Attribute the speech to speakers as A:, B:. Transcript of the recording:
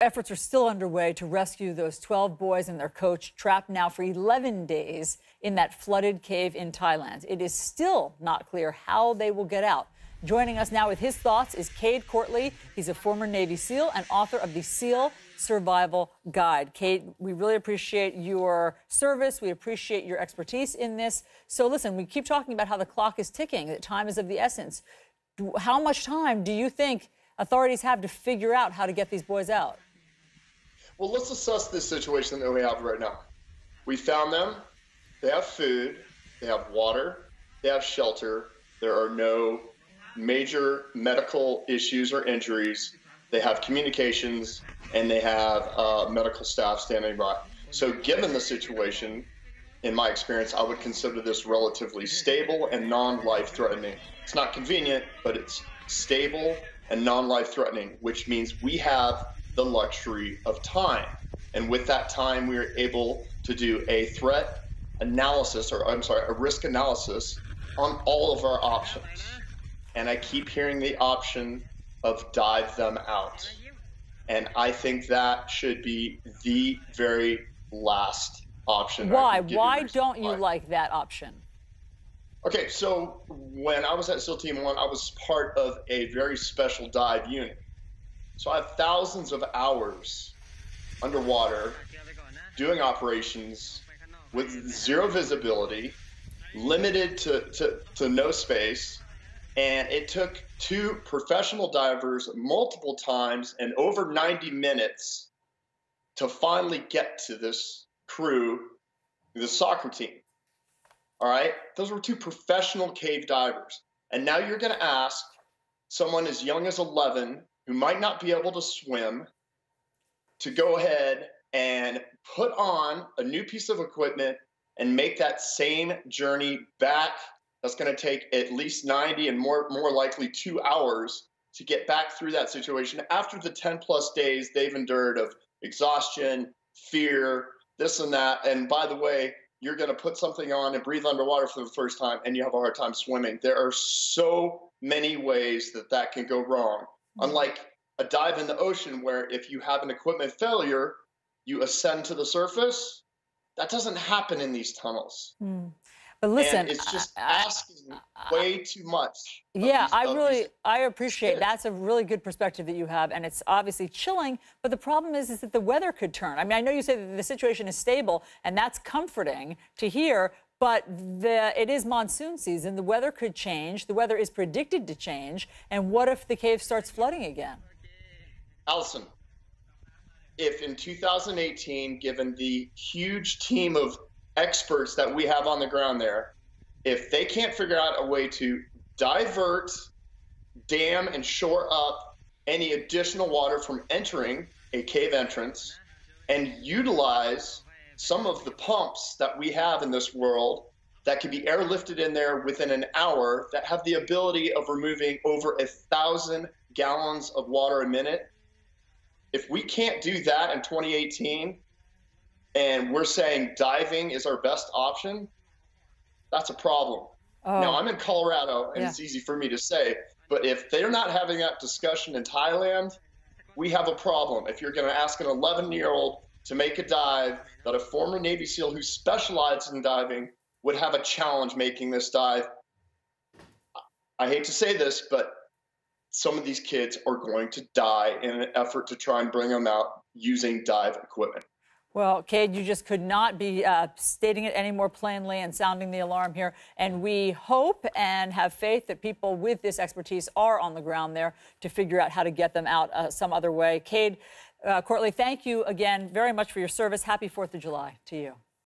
A: efforts are still underway to rescue those 12 boys and their coach trapped now for 11 days in that flooded cave in Thailand. It is still not clear how they will get out. Joining us now with his thoughts is Cade Courtley. He's a former Navy SEAL and author of the SEAL Survival Guide. Cade, we really appreciate your service. We appreciate your expertise in this. So listen, we keep talking about how the clock is ticking, that time is of the essence. How much time do you think authorities have to figure out how to get these boys out?
B: Well, let's assess this situation that we have right now. We found them. They have food. They have water. They have shelter. There are no major medical issues or injuries. They have communications, and they have medical staff standing by. So given the situation, in my experience, I would consider this relatively stable and non-life-threatening. It's not convenient, but it's stable and non-life-threatening, which means we have the luxury of time. And with that time, we are able to do a threat analysis, or I'm sorry, a risk analysis on all of our options. And I keep hearing the option of dive them out. And I think that should be the very last option.
A: Why? Why don't you like that option?
B: Okay, so when I was at SEAL Team 1, I was part of a very special dive unit. So I have thousands of hours underwater doing operations with zero visibility, limited to no space. And it took 2 professional divers multiple times and over 90 minutes to finally get to this crew, this soccer team. All right? Those were 2 professional cave divers. And now you're going to ask someone as young as 11 who might not be able to swim to go ahead and put on a new piece of equipment and make that same journey back. That's going to take at least 90 and more likely 2 hours to get back through that situation after the 10+ days they've endured of exhaustion, fear, this and that. And by the way, you're going to put something on and breathe underwater for the first time and you have a hard time swimming. There are so many ways that can go wrong. Unlike a dive in the ocean where if you have an equipment failure, you ascend to the surface. That doesn't happen in these tunnels.
A: But listen,
B: and it's just asking way too much.
A: Yeah, I appreciate that's a really good perspective that you have, and it's obviously chilling. But the problem is that the weather could turn. I mean, I know you say that the situation is stable, and that's comforting to hear. But it is monsoon season. The weather could change. The weather is predicted to change. And what if the cave starts flooding again?
B: Allison, if in 2018, given the huge team of experts that we have on the ground there, if they can't figure out a way to divert, dam, and shore up any additional water from entering a cave entrance and utilize some of the pumps that we have in this world that can be airlifted in there within an hour that have the ability of removing over 1,000 gallons of water a minute. If we can't do that in 2018, and we're saying diving is our best option, that's a problem. Now, I'm in Colorado, and it's easy for me to say, but if they're not having that discussion in Thailand, we have a problem. If you're going to ask an 11-year-old to make a dive that a former Navy SEAL who specialized in diving would have a challenge making this dive, I hate to say this, but some of these kids are going to die in an effort to try and bring them out using dive equipment.
A: Well, Cade, you just could not be stating it any more plainly and sounding the alarm here. And we hope and have faith that people with this expertise are on the ground there to figure out how to get them out some other way. Cade Courtley, thank you again very much for your service. Happy 4th of July to you.